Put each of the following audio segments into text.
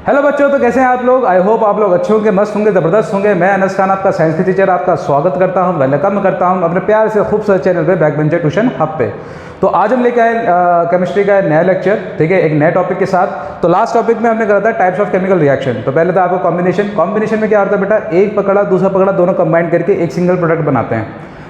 Hello बच्चों, तो कैसे हैं आप लोग। आई होप आप लोग अच्छे होंगे, मस्त होंगे, ज़बरदस्त होंगे। मैं अनस खान, आपका साइंस की टीचर, आपका स्वागत करता हूं, वेलकम करता हूं अपने प्यार से खूबसूरत चैनल पे बैकबेंचर ट्यूशन हब पे। तो आज हम लेके आए केमिस्ट्री का नया लेक्चर, ठीक है, एक नए टॉपिक के साथ। तो लास्ट टॉपिक में हमने करा था टाइप्स ऑफ केमिकल रिएक्शन। तो पहले था आपको कॉम्बिनेशन में क्या होता है बेटा, एक पकड़ा दूसरा पकड़ा, दोनों कंबाइन करके एक सिंगल प्रोडक्ट बनाते हैं,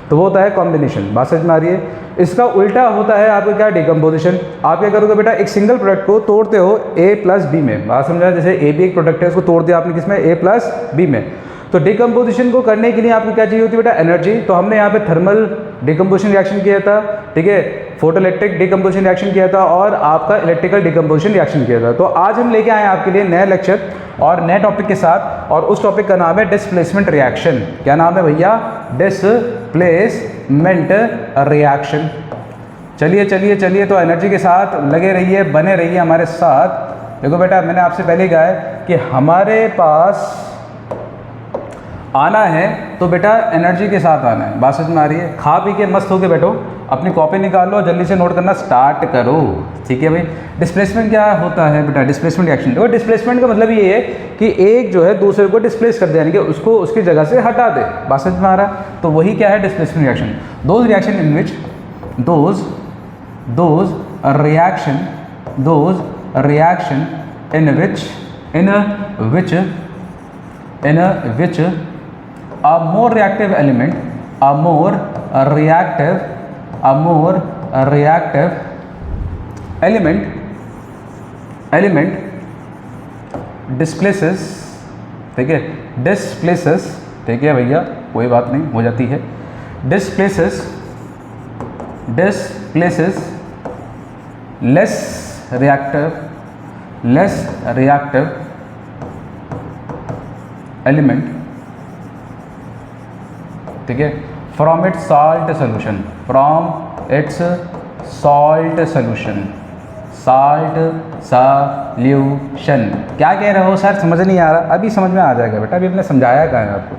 तो वो होता है कॉम्बिनेशन। बात समझ में आ रही है। इसका उल्टा होता है आपको क्या, डिकम्पोजिशन। आप क्या करोगे बेटा, एक सिंगल प्रोडक्ट को तोड़ते हो A प्लस बी में। बात समझा, जैसे ए भी एक प्रोडक्ट है, उसको तोड़ दिया आपने किसमें, A प्लस बी में। तो डिकम्पोजिशन को करने के लिए आपको क्या चाहिए होती है बेटा, एनर्जी। तो हमने यहाँ पे थर्मल डिकम्पोजिशन रिएक्शन किया था, ठीक है, फोटो इलेक्ट्रिक डिकम्पोजिशन रिएक्शन किया था और आपका इलेक्ट्रिकल डिकम्पोजिशन रिएक्शन किया था। तो आज हम लेके आए हैं आपके लिए नया लेक्चर और नए टॉपिक के साथ, और उस टॉपिक का नाम है डिस्प्लेसमेंट रिएक्शन। क्या नाम है भैया, डिस्प्लेसमेंट रिएक्शन। चलिए चलिए चलिए, तो एनर्जी के साथ लगे रहिए, बने रहिए हमारे साथ। देखो बेटा, मैंने आपसे पहले ही कहा है कि हमारे पास आना है तो बेटा एनर्जी के साथ आना है। बात समझ में आ रही है। खा पी के मस्त होके बैठो, अपनी कॉपी निकालो, जल्दी से नोट करना स्टार्ट करो, ठीक है भाई। डिस्प्लेसमेंट क्या होता है बेटा, डिस्प्लेसमेंट रिएक्शन। देखो डिस्प्लेसमेंट का मतलब ये है कि एक जो है दूसरे को डिस्प्लेस कर दे, यानी कि उसको उसकी जगह से हटा दे। बात समझ में आ रहा है। तो वही क्या है, displacement reaction. Those reaction in which those reaction in which a more reactive element displaces, ठीक है, displaces, ठीक है भैया, कोई बात नहीं, हो जाती है। displaces less reactive element, ठीक है, from its salt solution, क्या कह रहे हो सर, समझ नहीं आ रहा। अभी समझ में आ जाएगा बेटा, अभी हमने समझाया क्या है आपको।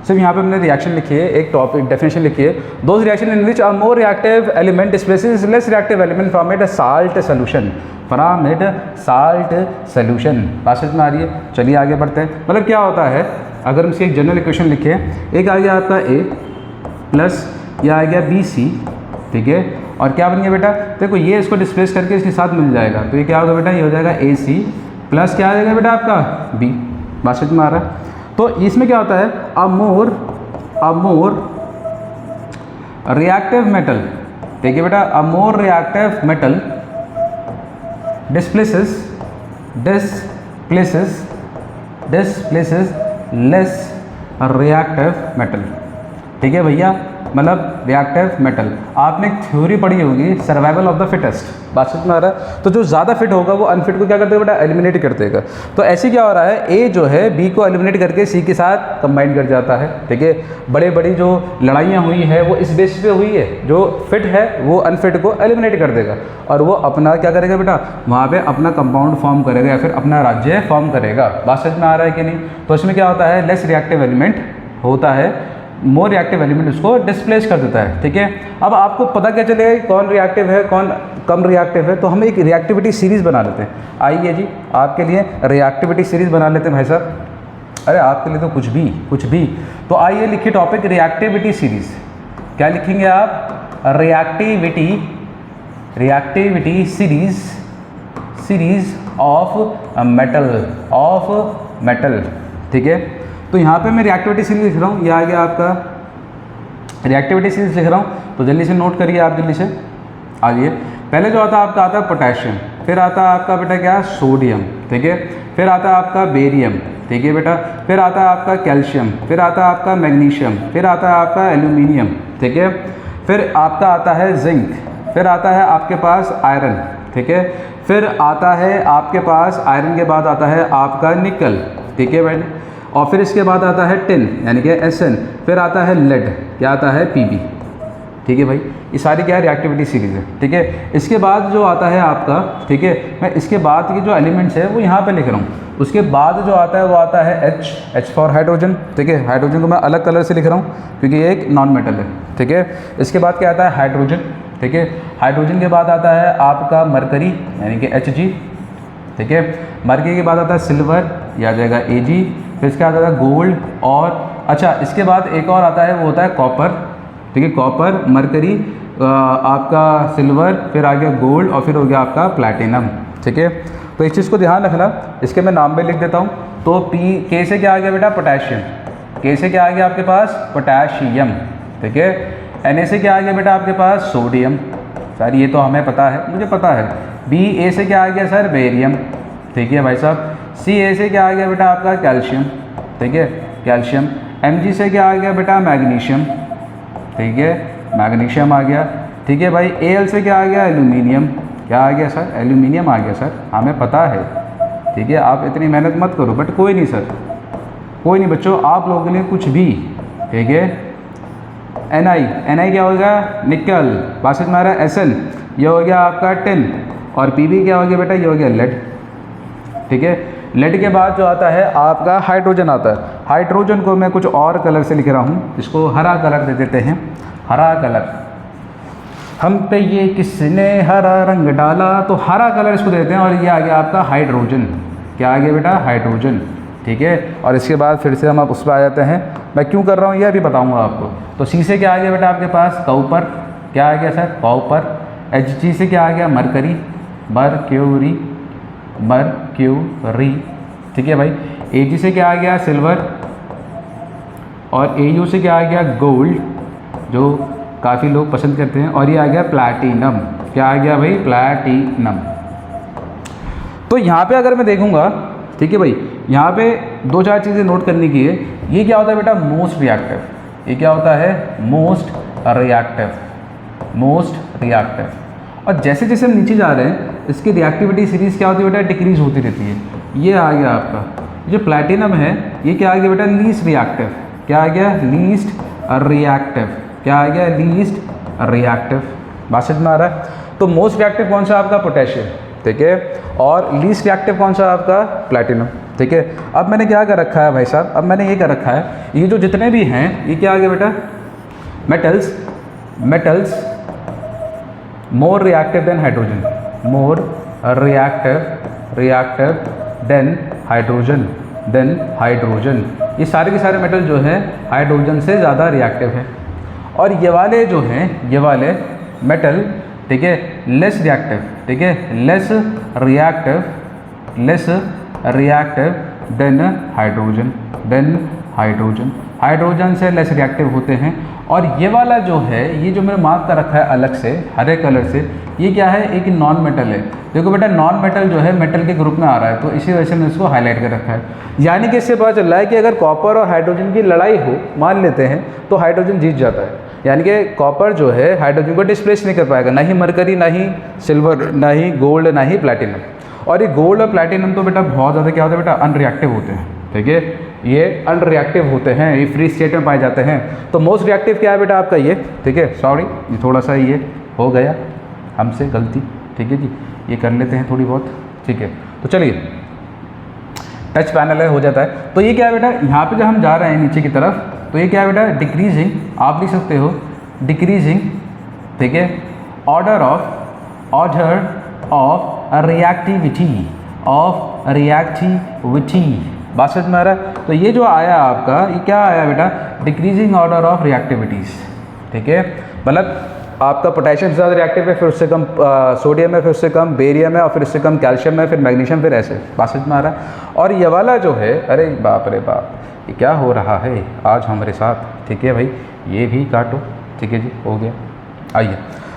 सिर्फ यहाँ पे हमने रिएक्शन लिखी है, एक टॉपिक डेफिनेशन लिखी है। Those reaction in which a more reactive element displaces less reactive element from it salt solution, बात समझ में आ रही है। चलिए आगे बढ़ते हैं। मतलब क्या होता है, अगर हम इसकी एक जनरल इक्वेशन लिखे, एक आ गया आपका A प्लस यह आ गया BC, ठीक है, और क्या बन गया बेटा, देखो ये इसको डिस्प्लेस करके इसके साथ मिल जाएगा, तो ये क्या होगा बेटा, ये हो जाएगा AC प्लस क्या आ जाएगा बेटा आपका B। बात समझ में आ रहा है। तो इसमें क्या होता है, अ मोर रिएक्टिव मेटल, ठीक है बेटा, a more reactive metal displaces less reactive metal, ठीक है भैया। मतलब रिएक्टिव मेटल, आपने एक थ्योरी पढ़ी होगी, सर्वाइवल ऑफ द फिटेस्ट। बात समझ में आ रहा है। तो जो ज़्यादा फिट होगा वो अनफिट को क्या कर देगा बेटा, एलिमिनेट कर देगा। तो ऐसे क्या हो रहा है, A जो है B को एलिमिनेट करके C के साथ कंबाइन कर जाता है, ठीक है। बड़ी जो लड़ाइयाँ हुई है वो इस बेस पे हुई है, जो फिट है वो अनफिट को एलिमिनेट कर देगा और वो अपना क्या करेगा बेटा, वहाँ पर अपना कंपाउंड फॉर्म करेगा या फिर अपना राज्य फॉर्म करेगा। बात समझ में आ रहा है कि नहीं। तो इसमें क्या होता है, लेस रिएक्टिव एलिमेंट होता है, मोर रिएक्टिव एलिमेंट उसको डिस्प्लेस कर देता है, ठीक है। अब आपको पता क्या चलेगा कौन रिएक्टिव है कौन कम रिएक्टिव है, तो हम एक रिएक्टिविटी सीरीज़ बना लेते हैं। आइए जी, आपके लिए रिएक्टिविटी सीरीज़ बना लेते हैं भाई साहब। अरे आपके लिए तो कुछ भी। तो आइए लिखिए टॉपिक रिएक्टिविटी सीरीज़। क्या लिखेंगे आप, रिएक्टिविटी सीरीज़ ऑफ मेटल, ठीक है। तो यहाँ पे मैं रिएक्टिविटी सीरीज लिख रहा हूँ, ये आ गया आपका रिएक्टिविटी सीरीज लिख रहा हूँ। तो जल्दी से नोट करिए आप, जल्दी से आइए। पहले जो आता है आपका आता है पोटेशियम, फिर आता है आपका बेटा क्या, सोडियम, ठीक है, फिर आता है आपका बेरियम, ठीक है बेटा, फिर आता है आपका कैल्शियम, फिर आता है आपका मैग्नीशियम, फिर आता है आपका एल्यूमिनियम, ठीक है, फिर आपका आता है जिंक, फिर आता है आपके पास आयरन, ठीक है, फिर आता है आपके पास आयरन के बाद आता है आपका निकल, ठीक है भाई, और फिर इसके बाद आता है टिन यानी कि Sn, फिर आता है लेड, क्या आता है Pb, ठीक है भाई। ये सारी क्या है, रिएक्टिविटी सीरीज है, ठीक है। इसके बाद जो आता है आपका, ठीक है, मैं इसके बाद के जो एलिमेंट्स है वो यहाँ पे लिख रहा हूँ। उसके बाद जो आता है वो आता है H फॉर हाइड्रोजन, ठीक है। हाइड्रोजन को मैं अलग कलर से लिख रहा हूँ क्योंकि ये एक नॉन मेटल है, ठीक है। इसके बाद क्या आता है, हाइड्रोजन, ठीक है। हाइड्रोजन के बाद आता है आपका मरकरी यानी कि Hg, ठीक है। मरकरी के बाद आता है सिल्वर, ये आ जाएगा Ag, फिर इसके बाद आता है गोल्ड, और अच्छा इसके बाद एक और आता है वो होता है कॉपर, ठीक है। कॉपर, मरकरी, आपका सिल्वर, फिर आ गया गोल्ड, और फिर हो गया आपका प्लैटिनम, ठीक है। तो इस चीज़ को ध्यान रखना, इसके मैं नाम भी लिख देता हूँ। तो के से क्या आ गया बेटा, पोटेशियम, के से क्या आ गया आपके पास, पोटेशियम, ठीक है। Na से क्या आ गया बेटा आपके पास, सोडियम, सर ये तो हमें पता है, मुझे पता है। Ba से क्या आ गया सर, बेरियम, ठीक है भाई साहब। Ca से क्या आ गया बेटा आपका, कैल्शियम, ठीक है, कैल्शियम। Mg से क्या आ गया बेटा, मैग्नीशियम, ठीक है, मैग्नीशियम आ गया, ठीक है भाई। Al से क्या आ गया, एल्यूमिनियम, क्या आ गया सर, एल्यूमिनियम आ गया सर, हमें पता है, ठीक है। आप इतनी मेहनत मत करो, बट कोई नहीं सर, कोई नहीं बच्चों, आप लोगों के लिए कुछ भी, ठीक है। Ni क्या होगा, निकल, बात समझ में आ रहा है। Sn ये हो गया आपका टिन, और Pb क्या हो गया बेटा, ये हो गया लेड, ठीक है। लेड के बाद जो आता है आपका हाइड्रोजन आता है। हाइड्रोजन को मैं कुछ और कलर से लिख रहा हूँ, इसको हरा कलर दे देते हैं, हरा कलर। हम पे ये किसने हरा रंग डाला, तो हरा कलर इसको देते हैं, और ये आ गया आपका हाइड्रोजन, क्या आ गया बेटा, हाइड्रोजन, ठीक है। और इसके बाद फिर से हम आप उस पर आ जाते हैं, मैं क्यों कर रहा हूँ यह भी बताऊँगा आपको। तो सी से क्या आ गया बेटा आपके पास, कॉपर, क्या आ गया सर, कॉपर। Hg से क्या आ गया, मरकरी, मरक्यूरी, मरक्यूरी, ठीक है भाई। Ag से क्या आ गया, सिल्वर, और Au से क्या आ गया, गोल्ड, जो काफ़ी लोग पसंद करते हैं, और ये आ गया प्लैटिनम, क्या आ गया भाई, प्लैटिनम। तो यहाँ पे अगर मैं देखूँगा, ठीक है भाई, यहाँ पे दो चार चीज़ें नोट करने की है। ये क्या होता है बेटा, मोस्ट रिएक्टिव, ये क्या होता है, मोस्ट रिएक्टिव, मोस्ट रिएक्टिव। और जैसे जैसे हम नीचे जा रहे हैं, इसकी रिएक्टिविटी सीरीज़ क्या होती है बेटा, डिक्रीज होती रहती है। ये आ गया आपका जो प्लैटिनम है, ये क्या आ गया बेटा, लीस्ट रिएक्टिव, क्या आ गया, लीस्ट रिएक्टिव, क्या आ गया, लीस्ट रिएक्टिव, बात समझ में आ रहा है। तो मोस्ट रिएक्टिव कौन सा आपका, पोटेशियम, ठीक है, और लीस्ट रिएक्टिव कौन सा आपका, प्लैटिनम, ठीक है। अब मैंने क्या कर रखा है भाई साहब, अब मैंने ये कर रखा है, ये जो जितने भी हैं, ये क्या आ गया बेटा, metals, metals more reactive than hydrogen, more reactive than hydrogen, than hydrogen. ये सारे के सारे मेटल जो हैं हाइड्रोजन से ज़्यादा रिएक्टिव हैं। और ये वाले जो हैं, ये वाले मेटल, ठीक है, लेस रिएक्टिव, ठीक है, less reactive, less reactive than hydrogen, than hydrogen, hydrogen से लेस रिएक्टिव होते हैं। और ये वाला जो है, ये जो मैंने मार्क कर रखा है अलग से हरे कलर से, ये क्या है, एक नॉन मेटल है। देखो बेटा, नॉन मेटल जो है मेटल के ग्रुप में आ रहा है, तो इसी वजह से मैंने इसको हाईलाइट कर रखा है। यानी कि इससे पता चल रहा है कि अगर कॉपर और हाइड्रोजन की लड़ाई हो, मान लेते हैं, तो हाइड्रोजन जीत जाता है। यानी कि कॉपर जो है हाइड्रोजन को डिस्प्लेस नहीं कर पाएगा, ना ही मरकरी, ना ही सिल्वर, ना ही गोल्ड, ना ही प्लैटिनम। और ये गोल्ड और प्लैटिनम तो बेटा बहुत ज़्यादा क्या होता है बेटा, अनरिएक्टिव होते हैं, ठीक है, ये अनरिएक्टिव होते हैं, ये फ्री स्टेट में पाए जाते हैं। तो मोस्ट रिएक्टिव क्या है बेटा आपका ये, ठीक है, सॉरी ये थोड़ा सा ये हो गया हमसे गलती, ठीक है जी, ये कर लेते हैं थोड़ी बहुत, ठीक है। तो चलिए, टच पैनल है, हो जाता है। तो ये क्या है बेटा, यहाँ पे जब हम जा रहे हैं नीचे की तरफ, तो ये क्या है बेटा, डिक्रीजिंग, आप लिख सकते हो डिक्रीजिंग, ठीक है, order of reactivity, of reactivity, बात समझ में आ रहा है। तो ये जो आया आपका, ये क्या आया बेटा, डिक्रीजिंग ऑर्डर ऑफ रिएक्टिविटीज़, ठीक है। मतलब आपका पोटेशियम से ज़्यादा रिएक्टिव है, फिर उससे कम सोडियम है, फिर उससे कम बेरियम है, और फिर उससे कम कैल्शियम है, फिर मैग्नीशियम, फिर ऐसे, बात समझ में आ रहा है। और ये वाला जो है, अरे बाप रे बाप, ये क्या हो रहा है आज हमारे साथ, ठीक है भाई, ये भी काटो, ठीक है जी, हो गया। आइए,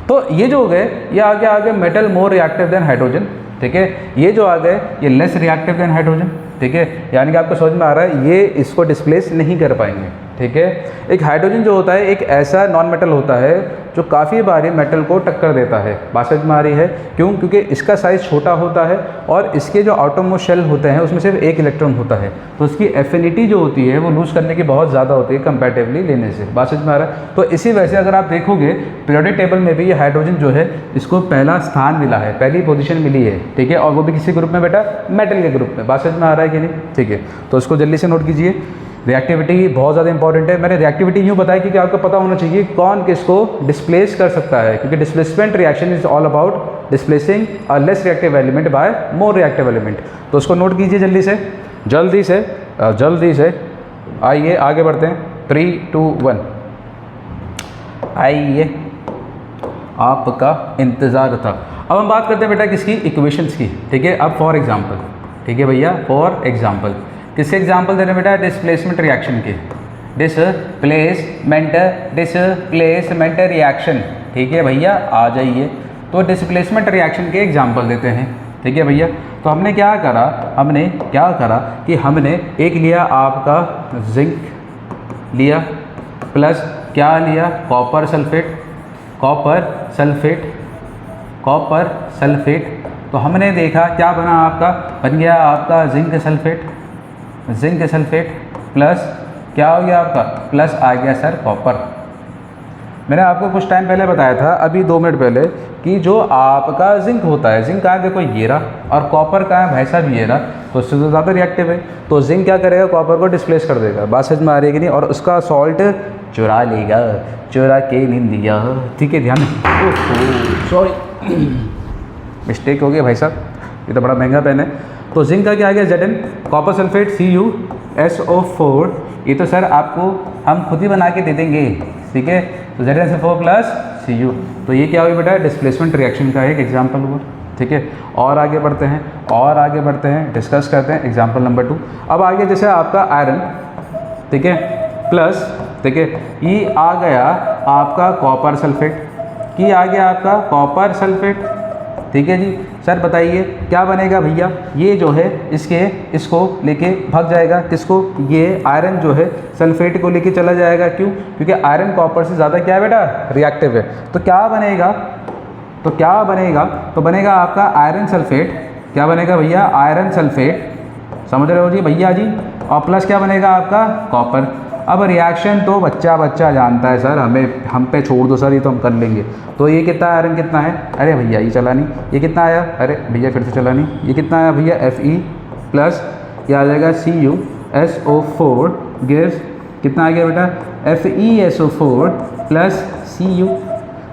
तो ये जो हो गए, ये आगे मेटल मोर रिएक्टिव देन हाइड्रोजन, ठीक है। ये जो आ गए, ये लेस रिएक्टिव देन हाइड्रोजन, ठीक है। यानी कि आपको समझ में आ रहा है, ये इसको डिस्प्लेस नहीं कर पाएंगे, ठीक है। एक हाइड्रोजन जो होता है, एक ऐसा नॉन मेटल होता है जो काफ़ी बारी मेटल को टक्कर देता है, बात समझ में आ रही है। क्यों? क्योंकि इसका साइज़ छोटा होता है, और इसके जो आटोमोस्ट शेल होते हैं उसमें सिर्फ एक इलेक्ट्रॉन होता है, तो इसकी एफिनिटी जो होती है वो लूज़ करने की बहुत ज़्यादा होती है कंपैरेटिवली लेने से, बात समझ में आ रहा है। तो इसी वजह से अगर आप देखोगे पीरियोडिक टेबल में भी ये हाइड्रोजन जो है, इसको पहला स्थान मिला है, पहली पोजीशन मिली है, ठीक है। और वो भी किसी ग्रुप में बेटा, मेटल के ग्रुप में, बात समझ में आ रहा है कि नहीं, ठीक है। तो इसको जल्दी से नोट कीजिए, रिएक्टिविटी बहुत ज़्यादा इंपॉर्टेंट है। मैंने रिएक्टिविटी यूँ बताया क्योंकि आपको पता होना चाहिए कौन किसको डिस्प्लेस कर सकता है, क्योंकि displacement reaction is all about displacing a less reactive element by more reactive element. तो उसको नोट कीजिए जल्दी से। आइए आगे बढ़ते हैं। 3, 2, 1 आइए, आपका इंतज़ार था। अब हम बात करते हैं बेटा किसकी, इक्वेशंस की। ठीक है, अब फॉर एग्जांपल, ठीक है भैया, फॉर एग्जांपल किसके एग्जांपल दे रहे हैं बेटा, डिस्प्लेसमेंट रिएक्शन के। डिस्प्लेसमेंट रिएक्शन, ठीक है भैया, आ जाइए। तो डिस्प्लेसमेंट रिएक्शन के एग्जांपल देते हैं। ठीक है भैया, तो हमने क्या करा कि हमने एक लिया आपका जिंक लिया, प्लस क्या लिया, कॉपर सल्फेट। तो हमने देखा क्या बना, बन गया आपका जिंक सल्फेट प्लस क्या हो गया आपका, प्लस आ गया सर कॉपर। मैंने आपको कुछ टाइम पहले बताया था, अभी 2 मिनट पहले, कि जो आपका जिंक होता है, जिंक कहाँ है, देखो ये रहा, और कॉपर कहाँ है भाई साहब, ये रहा। तो उससे तो ज़्यादा रिएक्टिव है, तो जिंक क्या करेगा, कॉपर को डिस्प्लेस कर देगा। बात समझ में आ रही है कि नहीं, और उसका सॉल्ट चुरा लेगा, चुरा के नहीं दिया। ठीक है, ध्यान, सॉरी मिस्टेक हो गया भाई साहब, ये तो बड़ा महंगा पेन है। तो जिंक का क्या आ गया, Zn, कॉपर सल्फेट CuSO4, ये तो सर आपको हम खुद ही बना के दे देंगे। ठीक है, तो ZnSO4 प्लस Cu, तो ये क्या हुआ बेटा, डिस्प्लेसमेंट रिएक्शन का एक एग्जाम्पल हुआ। ठीक है, और आगे बढ़ते हैं, डिस्कस करते हैं एग्जाम्पल नंबर 2। अब आगे जैसे आपका आयरन, ठीक है, प्लस, ठीक है, ये आ गया आपका कॉपर सल्फेट, की आ गया आपका कॉपर सल्फेट। ठीक है जी, सर बताइए क्या बनेगा भैया, ये जो है इसको लेके भाग जाएगा, किसको, ये आयरन जो है सल्फेट को लेके चला जाएगा। क्यों, क्योंकि आयरन कॉपर से ज़्यादा क्या है बेटा, रिएक्टिव है। तो क्या बनेगा, तो बनेगा आपका आयरन सल्फेट। क्या बनेगा भैया, आयरन सल्फेट, समझ रहे हो जी भैया जी, और प्लस क्या बनेगा आपका कॉपर। अब रिएक्शन तो बच्चा जानता है सर, हम पे छोड़ दो सर, ये तो हम कर लेंगे। तो ये कितना आयरन कितना है, अरे भैया ये चला नहीं, ये कितना आया, अरे भैया फिर से चला नहीं, ये कितना आया भैया, Fe प्लस ये आ जाएगा CuSO4 गिव्स कितना आ गया बेटा, FeSO4 प्लस Cu।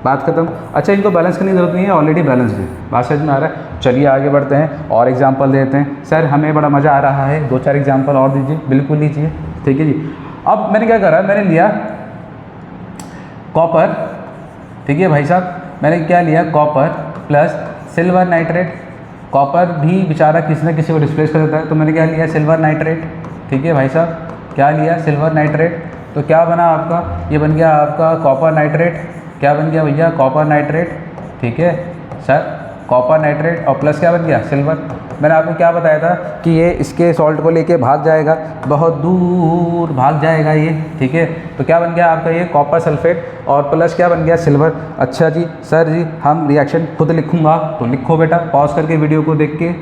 बात खत्म। अच्छा, इनको बैलेंस करने की जरूरत नहीं है, ऑलरेडी बैलेंस है। बात समझ में आ रहा है। चलिए आगे बढ़ते हैं और एग्जांपल देते हैं। सर हमें बड़ा मज़ा आ रहा है, 2-4 एग्जांपल और दीजिए। बिल्कुल लीजिए, ठीक है जी। अब मैंने क्या करा, मैंने लिया कॉपर, ठीक है भाई साहब, मैंने क्या लिया, copper plus silver nitrate. Copper भी बेचारा किसी न किसी को डिस्प्लेस कर देता है, तो मैंने क्या लिया, सिल्वर नाइट्रेट। ठीक है भाई साहब, क्या लिया, सिल्वर नाइट्रेट। तो क्या बना आपका, ये बन गया आपका कॉपर नाइट्रेट। क्या बन गया भैया, कॉपर नाइट्रेट। ठीक है सर, कॉपर नाइट्रेट और प्लस क्या बन गया, सिल्वर। मैंने आपको क्या बताया था कि ये इसके सॉल्ट को लेके भाग जाएगा, बहुत दूर भाग जाएगा ये। ठीक है, तो क्या बन गया आपका, ये कॉपर सल्फेट और प्लस क्या बन गया, सिल्वर। अच्छा जी सर जी, हम रिएक्शन खुद लिखूँगा, तो लिखो बेटा पॉज करके वीडियो को देख के।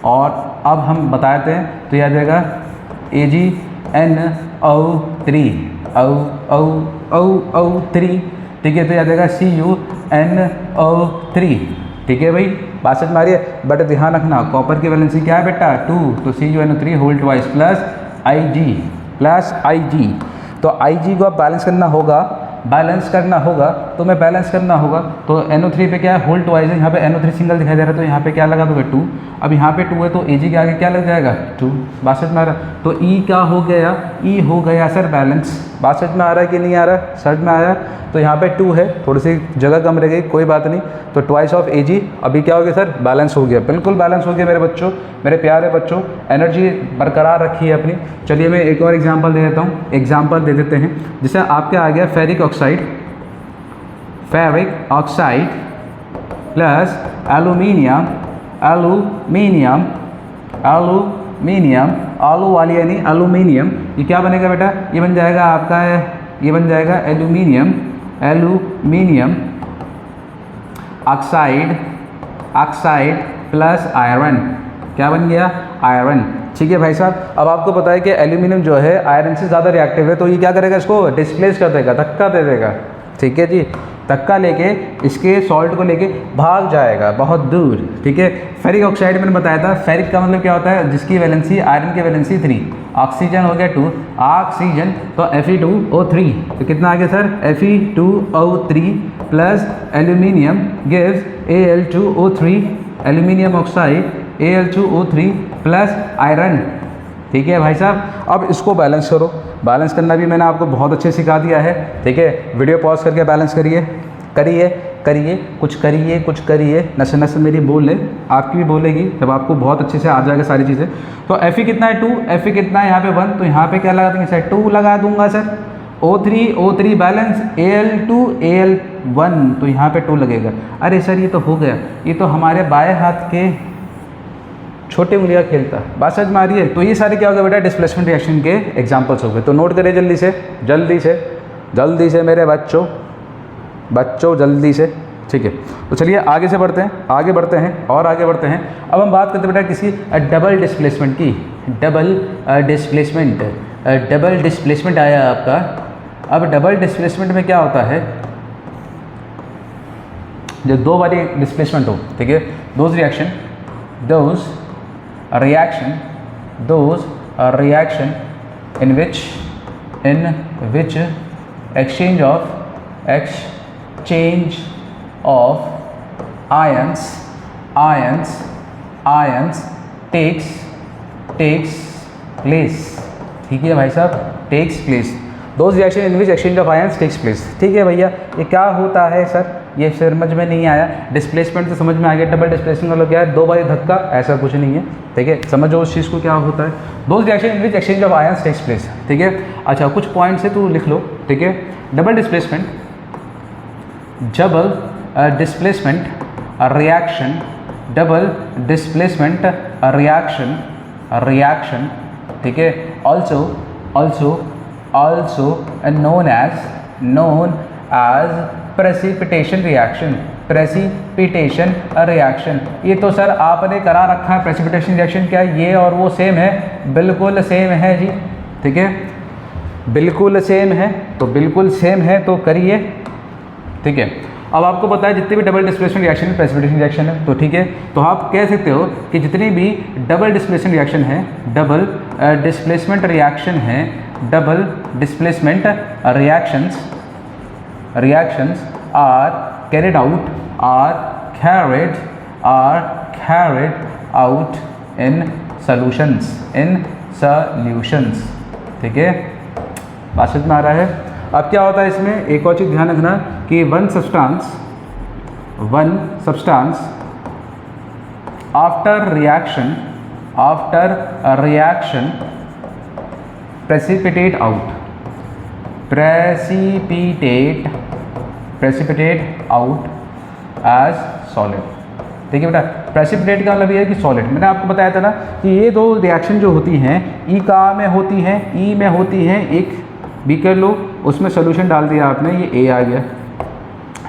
और अब हम बताते हैं, तो यह आ जाएगा AgNO3 ठीक है, तो याद आएगा CuNO3। ठीक है भाई, बात समझ में आ रही है। बट ध्यान रखना, कॉपर की वैलेंसी क्या है बेटा, 2, तो CuNO3 whole twice plus Ig। तो Ig को अब बैलेंस करना होगा, तो मैं बैलेंस करना होगा, तो NO3 पे क्या है, होल ट्वाइस है। यहाँ पे NO3 सिंगल दिखाई दे रहा है, तो यहाँ पे क्या लगा दोगे, 2। अब यहाँ पे 2 है, तो Ag के आगे क्या लग जाएगा, 2। बात समझ में आ रहा है। तो E क्या हो गया, E हो गया सर बैलेंस। बात समझ में आ रहा है कि नहीं आ रहा है, समझ में आया। तो यहाँ पे 2 है, थोड़ी सी जगह कम रह गई, कोई बात नहीं। तो ट्वाइस ऑफ Ag अभी क्या हो गया सर, बैलेंस हो गया, बिल्कुल बैलेंस हो गया मेरे बच्चों, मेरे प्यारे बच्चों। एनर्जी बरकरार रखी है अपनी। चलिए मैं एक और एग्जांपल दे देता हूँ, एग्जांपल दे देते हैं। जैसे आपके आ गया फेरिक ऑक्साइड प्लस एल्यूमिनियम, आलू वाली यानी एल्यूमिनियम। ये क्या बनेगा बेटा, ये बन जाएगा आपका, ये बन जाएगा एल्यूमिनियम ऑक्साइड प्लस आयरन। क्या बन गया, आयरन। ठीक है भाई साहब, अब आपको पता है कि एल्यूमिनियम जो है आयरन से ज़्यादा रिएक्टिव है, तो ये क्या करेगा, इसको डिस्प्लेस कर देगा, धक्का दे देगा। ठीक है जी, धक्का लेके इसके सॉल्ट को लेके भाग जाएगा बहुत दूर, ठीक है। फेरिक ऑक्साइड मैंने बताया था, फेरिक का मतलब क्या होता है, जिसकी वैलेंसी आयरन की वैलेंसी 3, ऑक्सीजन हो गया 2, ऑक्सीजन तो Fe2O3, तो कितना आ गया sir Fe2O3 plus aluminium gives Al2O3, aluminium oxide Al2O3 plus iron, ठीक है भाई साहब। अब इसको बैलेंस करो, बैलेंस करना भी मैंने आपको बहुत अच्छे सिखा दिया है, ठीक है। वीडियो पॉज करके बैलेंस करिए, करिए करिए, कुछ करिए कुछ करिए, नस नस मेरी बोले, आपकी भी बोलेगी, तब आपको बहुत अच्छे से आ जाएगा सारी चीज़ें। तो Fe कितना है 2, Fe कितना है यहाँ पे 1, तो यहाँ पे क्या लगा देंगे सर 2 लगा दूंगा sir. O3 balance Al2 Al1, तो यहाँ पे 2 लगेगा। अरे सर ये तो हो गया, ये तो हमारे बाएँ हाथ के छोटे उंगलियाँ खेलता, बात समझ में आ रही है। तो ये सारे क्या हो गए बेटा डिस्प्लेसमेंट रिएक्शन के एग्जांपल्स हो गए। तो नोट करिए जल्दी से जल्दी से जल्दी से मेरे बच्चों जल्दी से, ठीक है। तो चलिए आगे से बढ़ते हैं, आगे बढ़ते हैं और आगे बढ़ते हैं। अब हम बात करते हैं बेटा किसी डबल डिस्प्लेसमेंट की, डबल डिस्प्लेसमेंट आया आपका। अब डबल डिस्प्लेसमेंट में क्या होता है, जब दो बारी डिस्प्लेसमेंट हो, ठीक है, those reaction in which exchange of ions takes place, ठीक है भाई साहब, takes place, those reaction in which exchange of ions takes place, ठीक है भैया। ये क्या होता है सर, ये समझ में नहीं आया, डिस्प्लेसमेंट से समझ में आ गया, डबल डिस्प्लेसमेंट मतलब क्या है, दो बारी धक्का, ऐसा कुछ नहीं है, ठीक है। समझो उस चीज़ को क्या होता है, those reaction in which exchange of ions takes place, ठीक है। अच्छा कुछ पॉइंट से तू लिख लो, ठीक है। Double displacement reaction, double displacement reaction, ठीक है। Also known as precipitation reaction. ये तो सर आपने करा रखा है प्रेसिपिटेशन रिएक्शन, क्या ये और वो सेम है, बिल्कुल सेम है जी, ठीक है, बिल्कुल सेम है, तो बिल्कुल सेम है तो करिए, ठीक है। अब आपको पता है जितने भी डबल डिस्प्लेसमेंट रिएक्शन है प्रेसिपिटेशन रिएक्शन है, तो ठीक है। तो आप कह सकते हो कि जितनी भी डबल डिस्प्लेसमेंट रिएक्शन है, double displacement reactions are carried out in solutions, ठीक है, बात समझ में आ रहा है। अब क्या होता है इसमें, एक और चीज़ ध्यान रखना कि one substance after reaction precipitate out as solid, ठीक है बेटा। प्रेसिपिटेट का मतलब ये है कि सॉलिड, मैंने आपको बताया था ना कि ये दो रिएक्शन जो होती हैं ई में होती हैं, एक बीकर लो, उसमें सोल्यूशन डाल दिया आपने, ये ए आ गया,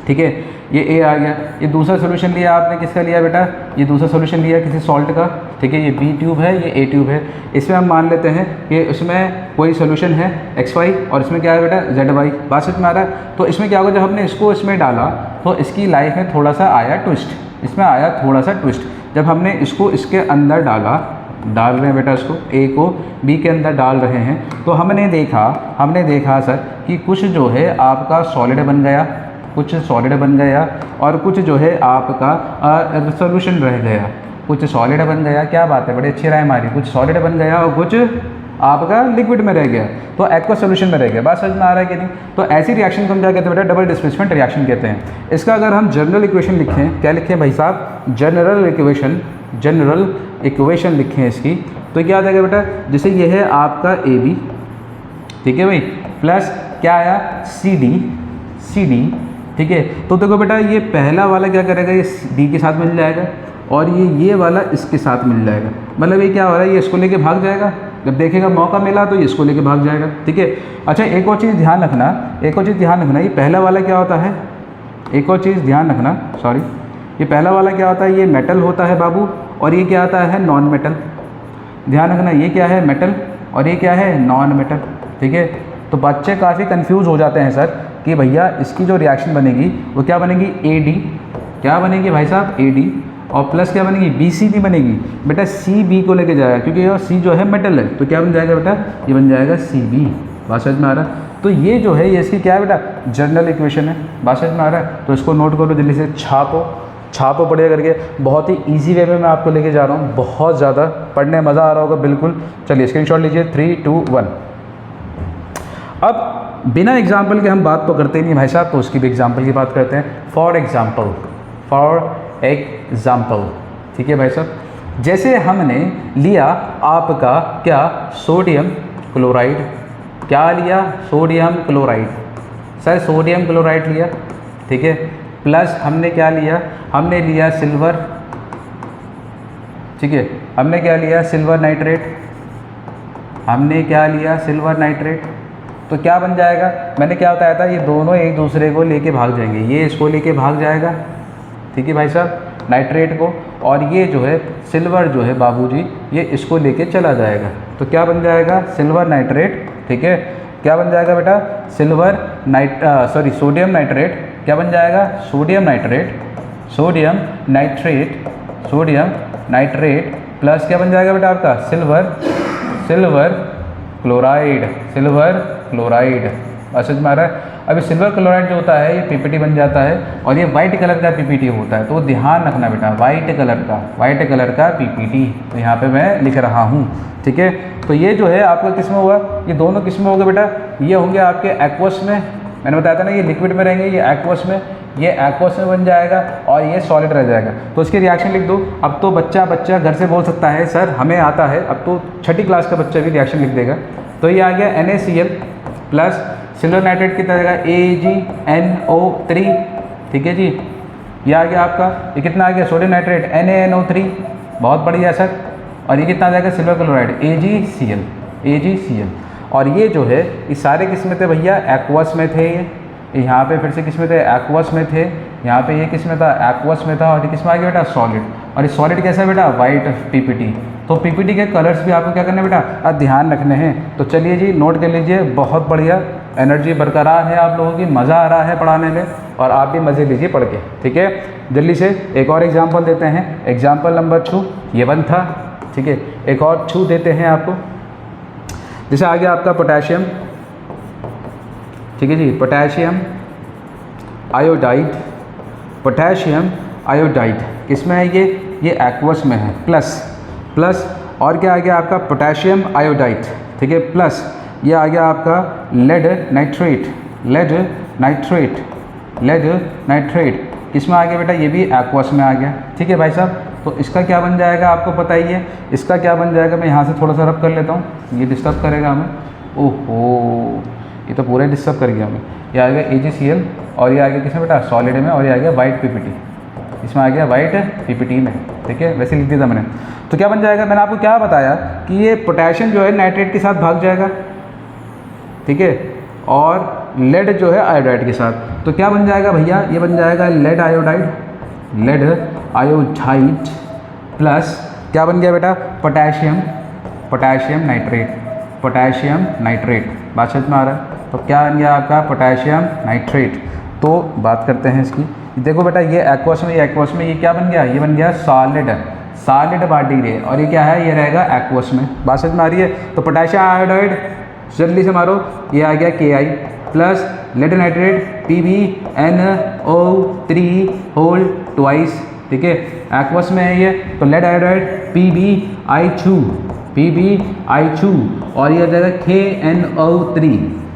ठीक है, ये ए आ गया। ये दूसरा सोल्यूशन लिया आपने, किसका लिया बेटा, ये दूसरा सोल्यूशन लिया किसी सॉल्ट का, ठीक है, ये बी ट्यूब है, ये ए ट्यूब है। इसमें हम मान लेते हैं कि इसमें कोई सोल्यूशन है XY और इसमें क्या है बेटा ZY, बात समझ में आ रहा है। तो इसमें क्या होगा, जब हमने इसको इसमें डाला तो इसकी लाइफ में थोड़ा सा आया ट्विस्ट, इसमें आया थोड़ा सा ट्विस्ट। जब हमने इसको इसके अंदर डाल रहे हैं बेटा, इसको ए को बी के अंदर डाल रहे हैं, तो हमने देखा सर कि कुछ जो है आपका सॉलिड बन गया, और कुछ जो है आपका सोल्यूशन रह गया, कुछ सॉलिड बन गया, क्या बात है, बड़ी अच्छी राय मारी, कुछ सॉलिड बन गया और कुछ आपका लिक्विड में रह गया, तो एक्वा सोल्यूशन में रह गया, बात समझ में आ रहा है कि नहीं। तो ऐसी रिएक्शन को हम क्या कहते हैं बेटा, डबल डिस्प्लेसमेंट रिएक्शन कहते हैं। इसका अगर हम जनरल इक्वेशन लिखें, क्या लिखें भाई साहब, जनरल इक्वेशन लिखें इसकी, तो क्या आ जाएगा बेटा, जैसे ये है आपका AB, ठीक है भाई, प्लस क्या आया CD, ठीक है। तो देखो बेटा ये पहला वाला क्या करेगा, ये D के साथ मिल जाएगा और ये वाला इसके साथ मिल जाएगा, मतलब ये क्या हो रहा है, ये इसको लेके भाग जाएगा, जब देखेगा मौका मिला तो ये इसको लेके भाग जाएगा, ठीक है। अच्छा एक और चीज़ ध्यान रखना, ये पहला वाला क्या होता है, एक और चीज़ ध्यान रखना, सॉरी, ये पहला वाला क्या होता है, ये मेटल होता है बाबू, और ये क्या आता है, नॉन मेटल। ध्यान रखना, ये क्या है, मेटल, और ये क्या है, नॉन मेटल, ठीक है। तो बच्चे काफ़ी कंफ्यूज हो जाते हैं सर कि भैया इसकी जो रिएक्शन बनेगी वो क्या बनेगी, AD, क्या बनेगी भाई साहब, AD, और प्लस क्या बनेगी, BCD बनेगी। बेटा CB को लेके जाएगा क्योंकि ये C जो है मेटल है, तो क्या बन जाएगा बेटा, ये बन जाएगा CB। बात समझ में आ रहा है। तो ये जो है ये इसकी क्या है बेटा, जनरल इक्वेशन है। बात समझ में आ रहा है। तो इसको नोट करो जल्दी से, छापो बढ़िया करके। बहुत ही ईजी वे में मैं आपको लेके जा रहा हूँ, बहुत ज़्यादा पढ़ने मज़ा आ रहा होगा बिल्कुल। चलिए स्क्रीनशॉट लीजिए, 3, 2, 1। अब बिना एग्जाम्पल के हम बात तो करते नहीं भाई साहब, तो उसकी भी एग्जाम्पल की बात करते हैं। फॉर एग्जाम्पल, ठीक है भाई साहब, जैसे हमने लिया आपका क्या, सोडियम क्लोराइड, क्या लिया, sodium chloride, sir sodium chloride लिया, ठीक है, प्लस हमने क्या लिया, हमने लिया सिल्वर, ठीक है, हमने क्या लिया, सिल्वर नाइट्रेट, हमने क्या लिया, सिल्वर नाइट्रेट। तो क्या बन जाएगा, मैंने क्या बताया था, ये दोनों एक दूसरे को लेके भाग जाएंगे, ये इसको लेके भाग जाएगा, ठीक है भाई साहब, नाइट्रेट को, और ये जो है सिल्वर जो है बाबूजी, ये इसको लेके चला जाएगा। तो क्या बन जाएगा, सिल्वर नाइट्रेट, ठीक है, क्या बन जाएगा बेटा, सोडियम नाइट्रेट, क्या बन जाएगा, सोडियम नाइट्रेट प्लस क्या बन जाएगा बेटा आपका, सिल्वर क्लोराइड। समझ में आ रहा है। अभी सिल्वर क्लोराइड जो होता है ये PPT बन जाता है, और ये वाइट कलर का PPT होता है, तो ध्यान रखना बेटा, वाइट कलर का PPT, तो यहाँ पे मैं लिख रहा हूँ, ठीक है। तो ये जो है आपका किस में होगा, ये दोनों किस में होगा बेटा, ये होंगे आपके एक्वस में, मैंने बताया था ना ये लिक्विड में रहेंगे, ये एक्वस में बन जाएगा, और ये सॉलिड रह जाएगा। तो इसकी रिएक्शन लिख दो। अब तो बच्चा घर से बोल सकता है सर हमें आता है, अब तो 6ठी क्लास का बच्चा भी रिएक्शन लिख देगा। तो ये आ गया NaCl प्लस सिल्वर नाइट्रेट की तरह AgNO3, ठीक है जी, ये आ गया आपका, ये कितना आ गया, सोडियम नाइट्रेट NaNO3, बहुत बढ़िया सर, और ये कितना आ जाएगा, सिल्वर क्लोराइड AgCl। और ये जो है ये सारे किस में थे भैया, एक्वस में थे, ये यहाँ पे फिर से किस में थे, एक्वस में थे, यहाँ पे ये किस में था, एक्वस में था, और ये किस में आ गया बेटा, सॉलिड। और ये सॉलिड कैसा है बेटा, वाइट PPT। तो PPT के कलर्स भी आपको क्या करने बेटा, ध्यान रखने हैं। तो चलिए जी नोट कर लीजिए, बहुत बढ़िया, एनर्जी बरकरार है आप लोगों की, मज़ा आ रहा है पढ़ाने में, और आप भी मज़े लीजिए पढ़ के, ठीक है। जल्दी से एक और एग्जाम्पल देते हैं, एग्जाम्पल नंबर 2, ये 1 था, ठीक है, एक और 2 देते हैं आपको। जैसे आ गया आपका पोटेशियम, ठीक है जी, पोटेशियम आयोडाइड, किसमें है ये एक्वस में है, प्लस और क्या आ गया आपका, पोटेशियम आयोडाइड, ठीक है, प्लस ये आ गया आपका लेड नाइट्रेट, किसमें आ गया बेटा, ये भी एक्वस में आ गया, ठीक है भाई साहब। तो इसका क्या बन जाएगा आपको पता ही है, इसका क्या बन जाएगा, मैं यहाँ से थोड़ा सा रब कर लेता हूँ, ये डिस्टर्ब करेगा हमें, ओहो ये तो पूरा डिस्टर्ब कर गया हमें। ये आ गया AgCl, और ये आ गया किसमें बेटा, सॉलिड में, और ये आ गया वाइट PPT, इसमें आ गया वाइट PPT में, ठीक है, वैसे लिख दिया था मैंने। तो क्या बन जाएगा, मैंने आपको क्या बताया कि ये पोटेशियम जो है नाइट्रेट के साथ भाग जाएगा, ठीक है, और लेड जो है आयोडाइड के साथ, तो क्या बन जाएगा भैया, ये बन जाएगा लेड आयोडाइड प्लस क्या बन गया बेटा, पोटेशियम नाइट्रेट, बात समझ में आ रहा है। तो क्या बन गया आपका, पोटेशियम नाइट्रेट। तो बात करते हैं इसकी, देखो बेटा ये एक्वस में ये क्या बन गया, ये बन गया सॉलिड बॉडी है, और ये क्या है, ये रहेगा एक्वस में, बात समझ में आ रही है। तो पोटेशियम आयोडाइड जल्दी से मारो, ये आ गया Ki plus lead nitrate PbNO3 whole twice, ठीक है, एक्वस में है ये, तो लेड आयोडाइड PbI2 और ये आ जाएगा KNO3,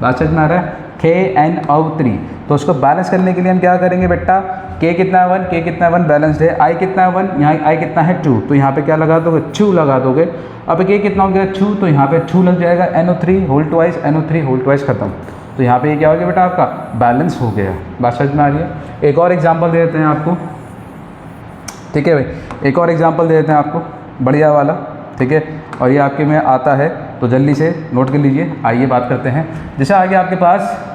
बात समझ में आ रहा है, KNO3। तो उसको बैलेंस करने के लिए हम क्या करेंगे बेटा, K कितना है 1 बैलेंस्ड है, I कितना है 1, यहाँ I कितना है 2, तो यहाँ पे क्या लगा दोगे, 2 लगा दोगे। अब K कितना हो गया 2, तो यहाँ पे 2 लग जाएगा, NO3 होल ट्वाइस खत्म। तो यहाँ पे ये क्या हो गया बेटा, आपका बैलेंस हो गया, बात समझ में आ रही है। एक और एग्जाम्पल दे देते हैं आपको, ठीक है भाई, एक और एग्जाम्पल दे देते हैं आपको बढ़िया वाला, ठीक है, और ये आपके में आता है, तो जल्दी से नोट कर लीजिए। आइए बात करते हैं, जैसे आ गया आपके पास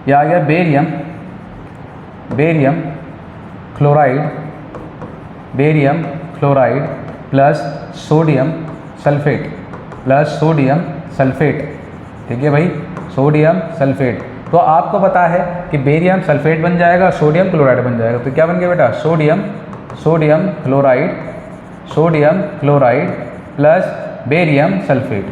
ये आ गया barium chloride plus sodium sulphate, ठीक है भाई, सोडियम सल्फेट। तो आपको पता है कि बेरियम सल्फेट बन जाएगा, सोडियम क्लोराइड बन जाएगा। तो क्या बन गया बेटा, sodium chloride plus barium sulphate.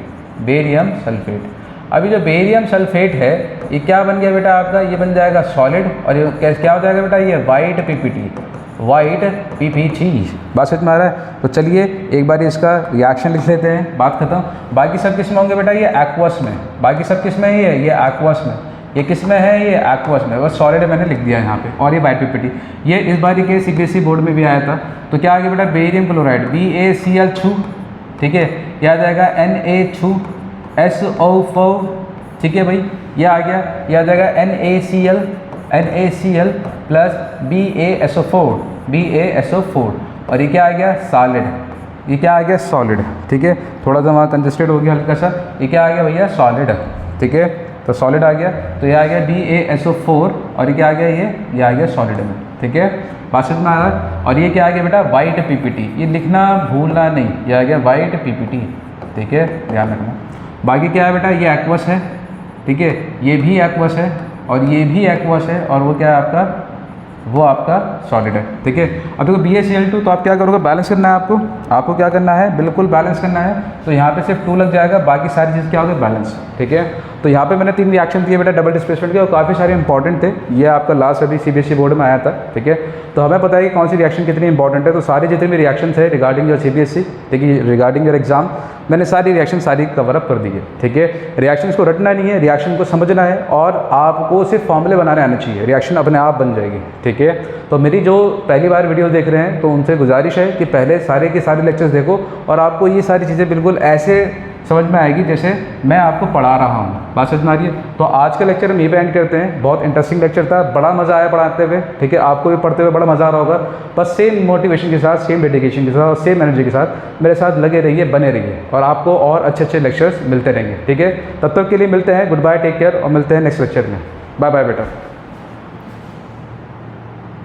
अभी जो बेरियम सल्फेट है ये क्या बन गया बेटा आपका, ये बन जाएगा सॉलिड, और ये क्या हो जाएगा बेटा, ये वाइट पीपीटी। बात समझ में आ रहा है। तो चलिए एक बार इसका रिएक्शन लिख लेते हैं, बात खत्म। बाकी सब किस में होंगे बेटा, ये एक्वस में। बाकी सब किस में है, ये एक्वस में। ये किस में है, ये एक्वस में। बस सॉलिड मैंने लिख दिया यहाँ पे। और ये वाइट पीपीटी, ये इस बारी के सीबीएसई बोर्ड में भी आया था। तो क्या आ गया बेटा, बेरियम क्लोराइड BaCl छू, ठीक है, यह आ जाएगा Na2SO4, ठीक है भाई, ये आ गया। ये आ जाएगा NaCl प्लस BaSO4, और ये क्या आ गया, सॉलिड, ठीक है। थोड़ा सा वहाँ कंजस्टेड हो गया हल्का सा, ये क्या आ गया भैया, सॉलिड, ठीक है। तो सॉलिड आ गया, तो ये आ गया BaSO4, और ये क्या आ गया, ये आ गया सॉलिड में, ठीक है। बात समझ में आ रहा है। और ये क्या आ गया बेटा, वाइट पीपीटी, ये लिखना भूलना नहीं, ये आ गया वाइट पीपीटी, ठीक है, ध्यान रखना। बाकी क्या है बेटा, ये एक्वस है, ठीक है, ये भी एक्वस है, और ये भी एक्वस है, और वो क्या है आपका, वो आपका सॉलिड है, ठीक है। अब देखो BaCl2, तो आप क्या करोगे, बैलेंस करना है आपको क्या करना है, बिल्कुल बैलेंस करना है। तो यहाँ पे सिर्फ 2 लग जाएगा, बाकी सारी चीज़ क्या होगी, बैलेंस, ठीक है। तो यहाँ पे मैंने 3 रिएक्शन दिए बेटा डबल डिस्प्लेसमेंट के, और काफ़ी सारे इंपॉर्टेंट थे। ये आपका लास्ट अभी CBSE बोर्ड में आया था, ठीक है। तो हमें पता है कि कौन सी रिएक्शन कितनी इंपॉर्टेंट है। तो सारे जितने भी रिएक्शन है रिगार्डिंग योर CBSE, ठीक है, रिगार्डिंग योर एग्जाम, मैंने सारी रिएक्शन कवर अप कर दी है, ठीक है। रिएक्शंस को रटना नहीं है, रिएक्शन को समझना है, और आपको सिर्फ फॉर्मूले बनाने आने चाहिए, रिएक्शन अपने आप बन जाएगी, ठीक है। तो मेरी जो पहली बार वीडियो देख रहे हैं, तो उनसे गुजारिश है कि पहले सारे के सारे लेक्चर्स देखो, और आपको ये सारी चीज़ें बिल्कुल ऐसे समझ में आएगी जैसे मैं आपको पढ़ा रहा हूँ। बात समझ में आ रही है। तो आज का लेक्चर हम ये पे एंड करते हैं। बहुत इंटरेस्टिंग लेक्चर था, बड़ा मज़ा आया पढ़ाते हुए, ठीक है। आपको भी पढ़ते हुए बड़ा मज़ा आ रहा होगा। बस सेम मोटिवेशन के साथ, सेम डेडिकेशन के साथ, और सेम एनर्जी के साथ मेरे साथ लगे रहिए, बने रहिए, और आपको और अच्छे लेक्चर्स मिलते रहेंगे, ठीक है। तब तक के लिए मिलते हैं, गुड बाय, टेक केयर, और मिलते हैं नेक्स्ट लेक्चर में। बाय बाय बेटा।